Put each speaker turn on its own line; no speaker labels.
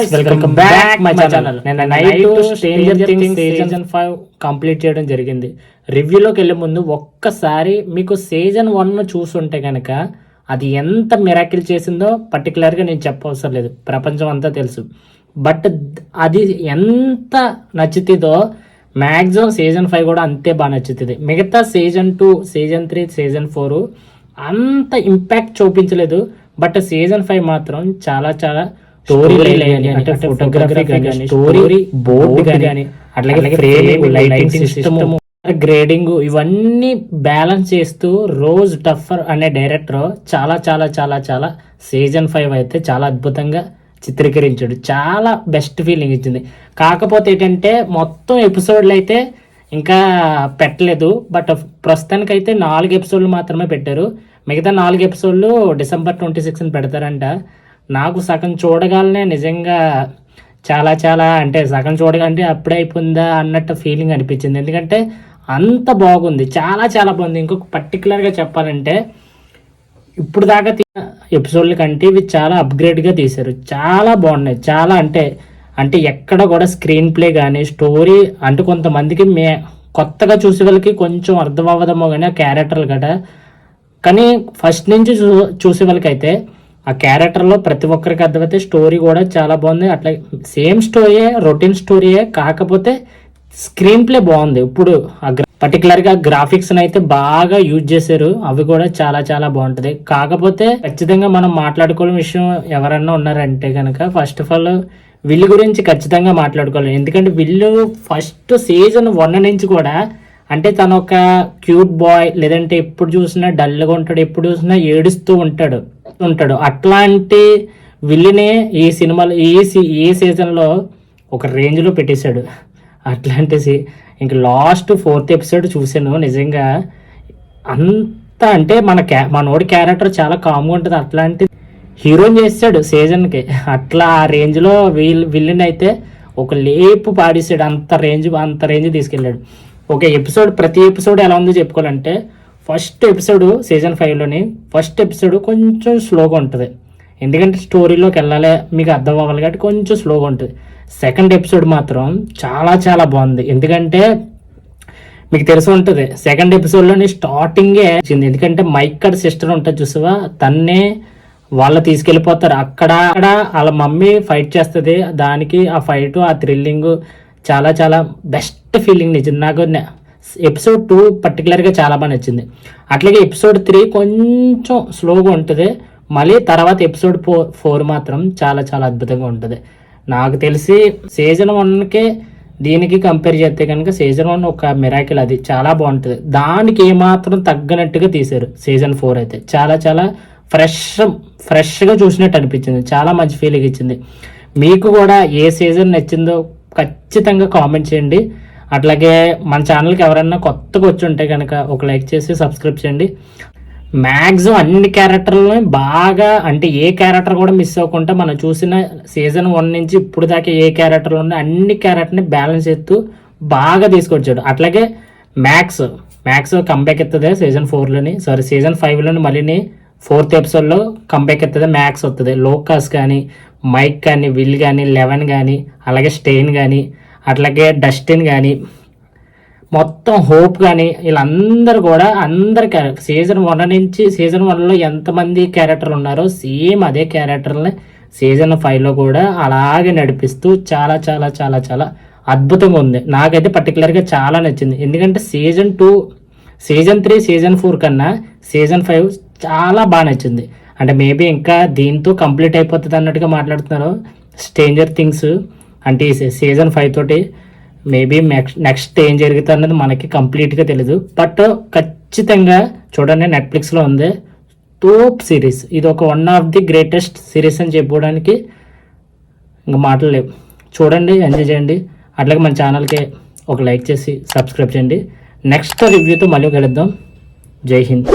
guys, welcome back my channel. నేను night stranger things season 5 complete చేయడం జరిగింది. రివ్యూలోకి వెళ్ళే ముందు ఒక్కసారి మీకు సీజన్ 1 చూసుంటే కనుక అది ఎంత మిరాకిల్ చేసిందో పర్టికులర్గా నేను చెప్పవసరం లేదు, ప్రపంచం అంతా తెలుసు. బట్ అది ఎంత నచ్చుతుందో మ్యాక్సిమం సీజన్ 5 కూడా అంతే బాగా నచ్చుతుంది. మిగతా సీజన్ 2, సీజన్ 3, సీజన్ 4 అంత ఇంపాక్ట్ చూపించలేదు. బట్ సీజన్ 5 మాత్రం చాలా స్టోరీ అంటే ఫోటోగ్రఫీ కానీ, స్టోరీ బోర్డ్ కానీ, అట్లాగే ఫ్రేమింగ్, లైటింగ్ సిస్టమ్, గ్రేడింగ్ ఇవన్నీ బ్యాలెన్స్ చేస్తూ రోజ్ టఫర్ అనే డైరెక్టర్ చాలా సీజన్ 5 అయితే చాలా అద్భుతంగా చిత్రీకరించాడు. చాలా బెస్ట్ ఫీలింగ్ ఇచ్చింది. కాకపోతే ఏంటంటే మొత్తం ఎపిసోడ్లు అయితే ఇంకా పెట్టలేదు. బట్ ప్రస్తుతానికైతే 4 ఎపిసోడ్లు మాత్రమే పెట్టారు. మిగతా 4 ఎపిసోడ్లు December 26 పెడతారంట. నాకు సగం చూడగానే నిజంగా చాలా అంటే సగం చూడగానే అప్పుడే అయిపోయిందా అన్నట్టు ఫీలింగ్ అనిపించింది. ఎందుకంటే అంత బాగుంది, చాలా బాగుంది. ఇంకొక పర్టికులర్గా చెప్పాలంటే ఇప్పుడు దాకా ఎపిసోడ్ల కంటే ఇవి చాలా అప్గ్రేడ్గా తీశారు. చాలా బాగున్నాయి. చాలా అంటే ఎక్కడ కూడా స్క్రీన్ ప్లే కానీ, స్టోరీ అంటే కొంతమందికి కొత్తగా చూసే వాళ్ళకి కొంచెం అర్థం అవ్వదమో కానీ ఆ క్యారెక్టర్లు కదా, కానీ ఫస్ట్ నుంచి చూసే వాళ్ళకైతే ఆ క్యారెక్టర్లో ప్రతి ఒక్కరికి అర్థమైతే స్టోరీ కూడా చాలా బాగుంది. అట్లా సేమ్ స్టోరీయే, రొటీన్ స్టోరీయే, కాకపోతే స్క్రీన్ ప్లే బాగుంది. ఇప్పుడు పర్టికులర్గా గ్రాఫిక్స్ అయితే బాగా యూజ్ చేశారు. అవి కూడా చాలా బాగుంటుంది. కాకపోతే ఖచ్చితంగా మనం మాట్లాడుకోవాల్సిన విషయం ఎవరన్నా ఉన్నారంటే కనుక ఫస్ట్ ఆఫ్ ఆల్ విల్లు గురించి ఖచ్చితంగా మాట్లాడుకోవాలి. ఎందుకంటే విల్లు ఫస్ట్ సీజన్ 1 నుంచి కూడా అంటే తను ఒక క్యూట్ బాయ్, లేదంటే ఎప్పుడు చూసినా డల్గా ఉంటాడు, ఎప్పుడు చూసినా ఏడుస్తూ ఉంటాడు. అట్లాంటి విల్లుని ఈ సినిమాలో ఈ సీజన్లో ఒక రేంజ్లో పెట్టేశాడు. అట్లాంటి ఇంక లాస్ట్ 4th ఎపిసోడ్ చూసాను. నిజంగా అంత అంటే మనోడి క్యారెక్టర్ చాలా కామ్గా ఉంటుంది. అట్లాంటి హీరోని చేస్తాడు సీజన్కి. అట్లా ఆ రేంజ్లో విల్లుని అయితే ఒక లేపు పాడేసాడు. అంత రేంజ్ తీసుకెళ్ళాడు. ఒక ఎపిసోడ్, ప్రతి ఎపిసోడ్ ఎలా ఉందో చెప్పుకోవాలంటే ఫస్ట్ ఎపిసోడ్ సీజన్ 5లోని ఫస్ట్ ఎపిసోడ్ కొంచెం స్లోగా ఉంటుంది. ఎందుకంటే స్టోరీలోకి వెళ్ళాలి, మీకు అర్థం అవ్వాలి కాబట్టి కొంచెం స్లోగా ఉంటుంది. సెకండ్ ఎపిసోడ్ మాత్రం చాలా బాగుంది. ఎందుకంటే మీకు తెలిసి ఉంటుంది సెకండ్ ఎపిసోడ్లోని స్టార్టింగే వచ్చింది. ఎందుకంటే మైక్కడ్ సిస్టర్ ఉంటుంది చూసావా, తన్నే వాళ్ళు తీసుకెళ్ళిపోతారు. అక్కడ వాళ్ళ మమ్మీ ఫైట్ చేస్తుంది. దానికి ఆ ఫైట్, ఆ థ్రిల్లింగ్ చాలా బెస్ట్ ఫీలింగ్ నిజం. నాకు ఎపిసోడ్ 2 పర్టికులర్గా చాలా బాగా నచ్చింది. అట్లాగే ఎపిసోడ్ 3 కొంచెం స్లోగా ఉంటుంది. మళ్ళీ తర్వాత ఎపిసోడ్ 4 మాత్రం చాలా అద్భుతంగా ఉంటుంది. నాకు తెలిసి సీజన్ 1కే దీనికి కంపేర్ చేస్తే కనుక సీజన్ 1 ఒక మిరాకిల్, అది చాలా బాగుంటుంది. దానికి ఏమాత్రం తగ్గనట్టుగా తీశారు. సీజన్ 4 అయితే చాలా ఫ్రెష్గా చూసినట్టు అనిపించింది. చాలా మంచి ఫీలింగ్ ఇచ్చింది. మీకు కూడా ఏ సీజన్ నచ్చిందో ఖచ్చితంగా కామెంట్ చేయండి. అట్లాగే మన ఛానల్కి ఎవరైనా కొత్తగా వచ్చి ఉంటే కనుక ఒక లైక్ చేసి సబ్స్క్రైబ్ చేయండి. మ్యాక్సిమం అన్ని క్యారెక్టర్లని బాగా, అంటే ఏ క్యారెక్టర్ కూడా మిస్ అవ్వకుండా మనం చూసిన సీజన్ 1 నుంచి ఇప్పుడు దాకా ఏ క్యారెక్టర్లు ఉన్నాయి అన్ని క్యారెక్టర్ని బ్యాలెన్స్ చేస్తూ బాగా తీసుకొచ్చాడు. అట్లాగే మ్యాక్స్ కంబ్యాక్ ఎత్తుంది సీజన్ 4లోని, సీజన్ 5లోని మళ్ళీ 4th ఎపిసోడ్లో కంబ్యాక్ ఎత్తుంది. మ్యాక్స్ వస్తుంది. లోకాస్ కానీ, మైక్ కానీ, విల్ కానీ, లెవెన్ కానీ, అలాగే స్టెయిన్ కానీ, అట్లాగే డస్టిన్ కానీ, మొత్తం హోప్ కానీ, వీళ్ళందరూ కూడా సీజన్ 1 నుంచి సీజన్ 1లో ఎంతమంది క్యారెక్టర్లు ఉన్నారో సేమ్ అదే క్యారెక్టర్ని సీజన్ 5లో కూడా అలాగే నడిపిస్తూ చాలా అద్భుతంగా ఉంది. నాకైతే పర్టికులర్గా చాలా నచ్చింది. ఎందుకంటే సీజన్ 2, సీజన్ 3, సీజన్ 4 కన్నా సీజన్ 5 చాలా బాగా నచ్చింది. అంటే మేబీ ఇంకా దీంతో కంప్లీట్ అయిపోతుంది అన్నట్టుగా మాట్లాడుతున్నారు. స్ట్రేంజర్ థింగ్స్ అంటే సీజన్ 5 తోటి మేబీ నెక్స్ట్ ఏం జరుగుతుంది అన్నది మనకి కంప్లీట్గా తెలీదు. బట్ ఖచ్చితంగా చూడండి, నెట్ఫ్లిక్స్లో ఉంది. టాప్ సిరీస్ ఇది, ఒక one of the greatest series అని చెప్పుకోవడానికి ఇంకా మాటలు లేవు. చూడండి, ఎంజాయ్ చేయండి. అట్లాగే మన ఛానల్కి ఒక లైక్ చేసి సబ్స్క్రైబ్ చేయండి. నెక్స్ట్ రివ్యూతో మళ్ళీ కలుద్దాం. జై హింద్.